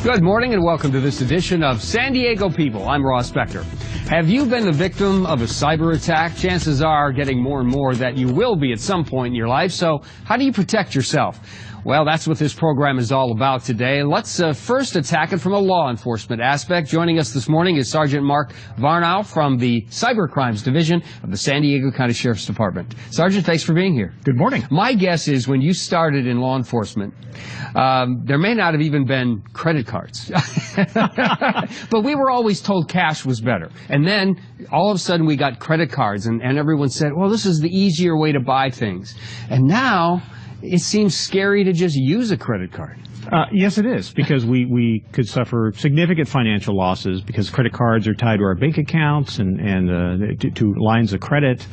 Good morning and welcome to this edition of San Diego People. I'm Ross Becker. Have you been the victim of a cyber attack? Chances are getting more and more that you will be at some point in your life. So how do you protect yourself? Well, that's what this program is all about today. Let's first attack it from a law enforcement aspect. Joining us this morning is Sergeant Mark Varnau from the Cyber Crimes Division of the San Diego County Sheriff's Department. Sergeant, thanks for being here. Good morning. My guess is when you started in law enforcement, there may not have even been credit cards. But we were always told cash was better. And then all of a sudden we got credit cards and everyone said, well, this is the easier way to buy things. And now it seems scary to just use a credit card. Yes, it is, because we could suffer significant financial losses because credit cards are tied to our bank accounts and to lines of credit.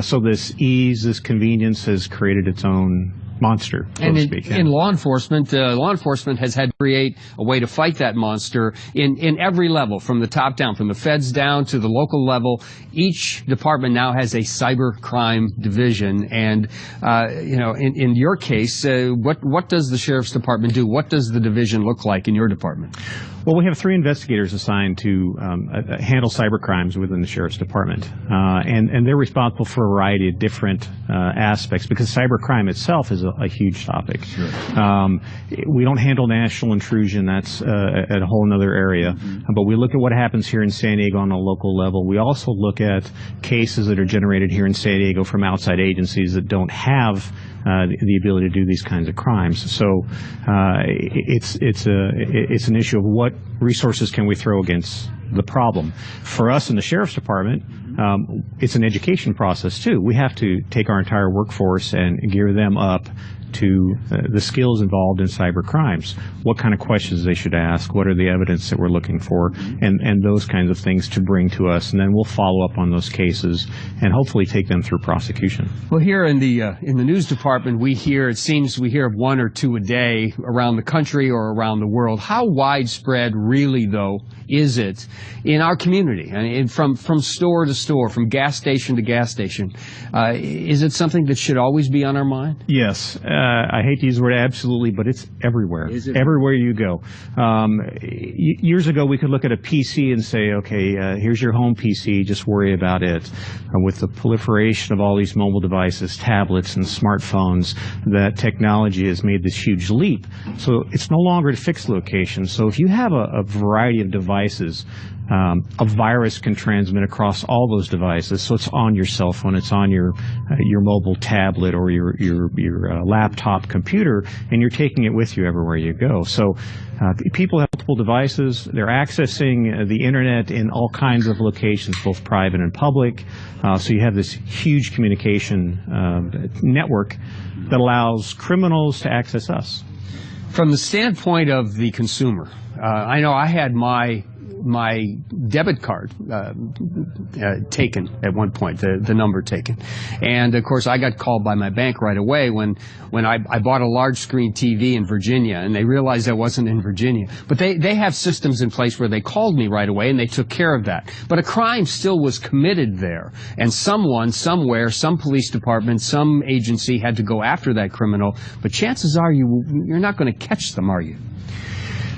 So this ease, this convenience has created its own monster, so to speak. In law enforcement has had to create a way to fight that monster in every level, from the top down, from the feds down to the local level. Each department now has a cyber crime division, and in your case, what does the sheriff's department do? What does the division look like in your department? Well, we have 3 investigators assigned to handle cyber crimes within the sheriff's department, and they're responsible for a variety of different aspects, because cyber crime itself is a huge topic. Sure. We don't handle national intrusion. That's at a whole other area. But we look at what happens here in San Diego on a local level. We also look at cases that are generated here in San Diego from outside agencies that don't have the ability to do these kinds of crimes. So it's an issue of what resources can we throw against the problem. For us in the sheriff's department, it's an education process too. We have to take our entire workforce and gear them up to the skills involved in cyber crimes. What kind of questions they should ask, what are the evidence that we're looking for, and those kinds of things to bring to us, and then we'll follow up on those cases and hopefully take them through prosecution. Well, here in the news department, we hear of 1 or 2 a day around the country or around the world. How widespread, really, though, is it in our community? And from store to store, from gas station to gas station, is it something that should always be on our mind? Yes. I hate to use the word absolutely, but it's everywhere. Is it? Everywhere you go. Years ago, we could look at a PC and say, okay, here's your home PC, just worry about it. With the proliferation of all these mobile devices, tablets and smartphones, that technology has made this huge leap. So it's no longer a fixed location. So if you have a variety of devices, a virus can transmit across all those devices. So it's on your cell phone, it's on your mobile tablet or your laptop computer, and you're taking it with you everywhere you go. So people have multiple devices. They're accessing the internet in all kinds of locations, both private and public. So you have this huge communication network that allows criminals to access us. From the standpoint of the consumer, I know I had my debit card taken at one point, the number taken. And, of course, I got called by my bank right away when I bought a large screen TV in Virginia, and they realized I wasn't in Virginia. But they have systems in place where they called me right away, and they took care of that. But a crime still was committed there, and someone, somewhere, some police department, some agency had to go after that criminal. But chances are you're not going to catch them, are you?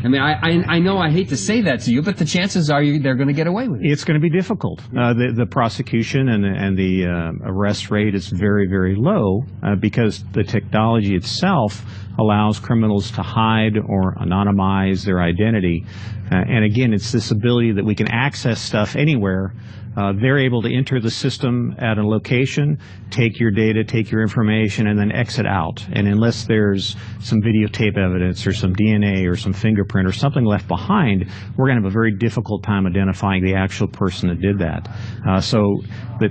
I mean, I know I hate to say that to you, but the chances are they're going to get away with it. It's going to be difficult. The prosecution and the arrest rate is very, very low because the technology itself allows criminals to hide or anonymize their identity. And again, it's this ability that we can access stuff anywhere. They're able to enter the system at a location, take your data, take your information, and then exit out. And unless there's some videotape evidence or some DNA or some fingerprint or something left behind, we're going to have a very difficult time identifying the actual person that did that. So that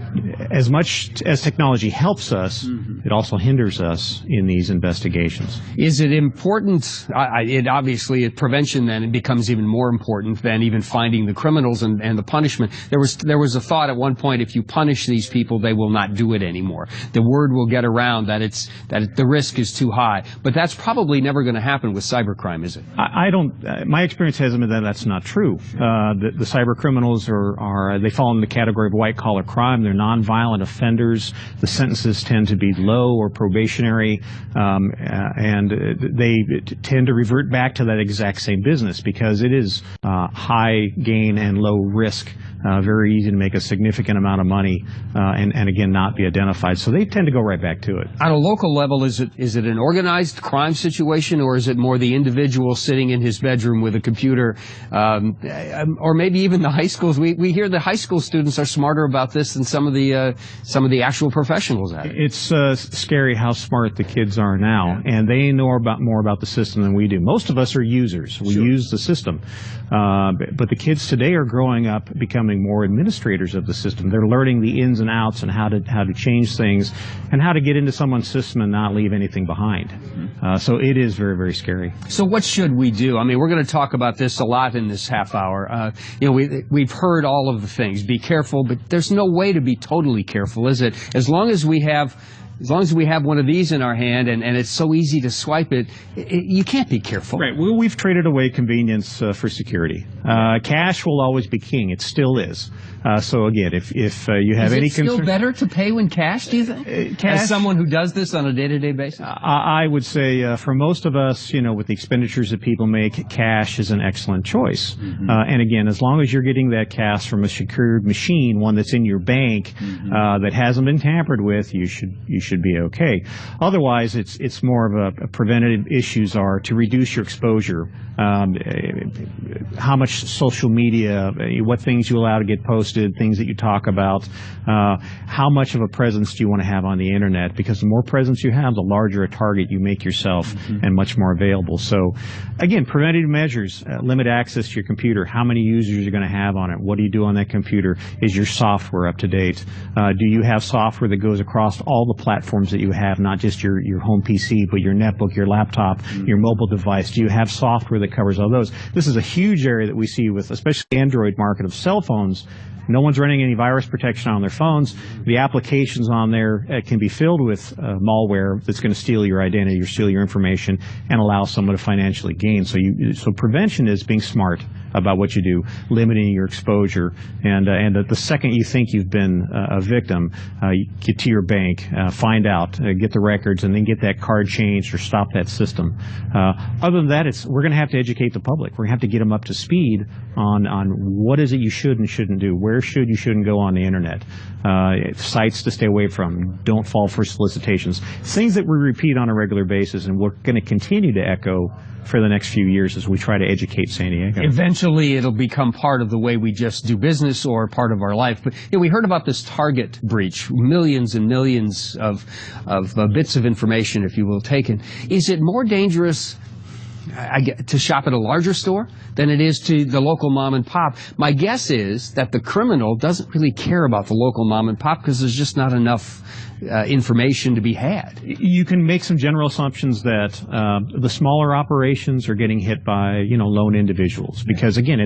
as much as technology helps us, it also hinders us in these investigations. Is it important? Obviously, prevention then it becomes even more important than even finding the criminals and the punishment. There was was a thought at one point, if you punish these people, they will not do it anymore. The word will get around that the risk is too high. But that's probably never going to happen with cybercrime, is it? I don't. My experience has been that that's not true. The cyber criminals they fall in the category of white collar crime. They're nonviolent offenders. The sentences tend to be low or probationary, and they tend to revert back to that exact same business because it is high gain and low risk. Very easy to make a significant amount of money and again not be identified. So they tend to go right back to it. On a local level, is it an organized crime situation, or is it more the individual sitting in his bedroom with a computer, or maybe even the high schools? We hear the high school students are smarter about this than some of the actual professionals at it. It's scary how smart the kids are now, and they know more about the system than we do. Most of us are users. We use the system, but the kids today are growing up becoming more administrators of the system. They're learning the ins and outs and how to change things and how to get into someone's system and not leave anything behind. So it is very, very scary. So what should we do? I mean, we're going to talk about this a lot in this half hour. We've heard all of the things. Be careful, but there's no way to be totally careful, is it? As long as we have one of these in our hand and it's so easy to swipe it, you can't be careful. Right. Well, we've traded away convenience for security. Cash will always be king. It still is. So again, if you have any concern, is it still better to pay in cash, do you think? As someone who does this on a day-to-day basis? I would say for most of us, with the expenditures that people make, cash is an excellent choice. And again, as long as you're getting that cash from a secured machine, one that's in your bank, that hasn't been tampered with, you should be okay. Otherwise, it's more of a preventative issues are to reduce your exposure. How much social media, what things you allow to get posted, things that you talk about, how much of a presence do you want to have on the internet? Because the more presence you have, the larger a target you make yourself and much more available. So again, preventative measures, limit access to your computer. How many users you're going to have on it? What do you do on that computer? Is your software up to date? Do you have software that goes across all the platforms that you have, not just your home PC, but your netbook, your laptop, your mobile device? Do you have software that covers all those? This is a huge area that we see with especially the Android market of cell phones. No one's running any virus protection on their phones. The applications on there can be filled with malware that's going to steal your identity or steal your information and allow someone to financially gain. So prevention is being smart about what you do, limiting your exposure, and the second you think you've been a victim, get to your bank, find out, get the records, and then get that card changed or stop that system. Other than that, we're going to have to educate the public. We're going to have to get them up to speed on what is it you should and shouldn't do, where you shouldn't go on the internet, sites to stay away from, don't fall for solicitations, things that we repeat on a regular basis, and we're going to continue to echo for the next few years as we try to educate San Diego. Eventually, it'll become part of the way we just do business or part of our life. But we heard about this Target breach, millions and millions of bits of information, if you will, taken. Is it more dangerous to shop at a larger store than it is to the local mom and pop? My guess is that the criminal doesn't really care about the local mom and pop because there's just not enough information to be had. You can make some general assumptions that the smaller operations are getting hit by lone individuals because again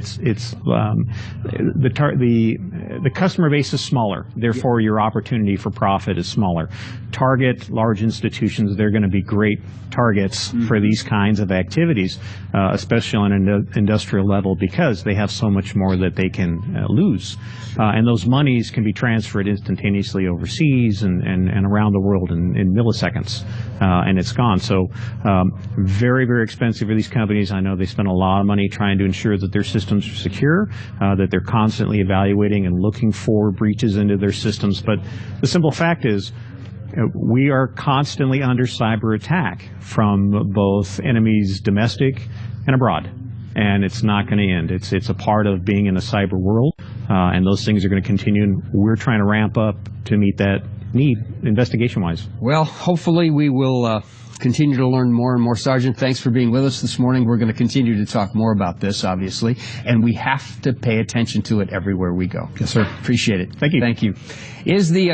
the customer base is smaller, therefore your opportunity for profit is smaller. Target large institutions, they're going to be great targets for these kinds of activities, especially on an industrial level because they have so much more that they can lose, and those monies can be transferred instantaneously overseas and around the world in milliseconds, and it's gone. So very, very expensive for these companies. I know they spend a lot of money trying to ensure that their systems are secure, that they're constantly evaluating and looking for breaches into their systems. But the simple fact is we are constantly under cyber attack from both enemies domestic and abroad. And it's not going to end. It's a part of being in a cyber world, and those things are going to continue. And we're trying to ramp up to meet that need, investigation-wise. Well, hopefully we will continue to learn more and more. Sergeant, thanks for being with us this morning. We're going to continue to talk more about this, obviously, and we have to pay attention to it everywhere we go. Yes, sir. Appreciate it. Thank you. Thank you. Is the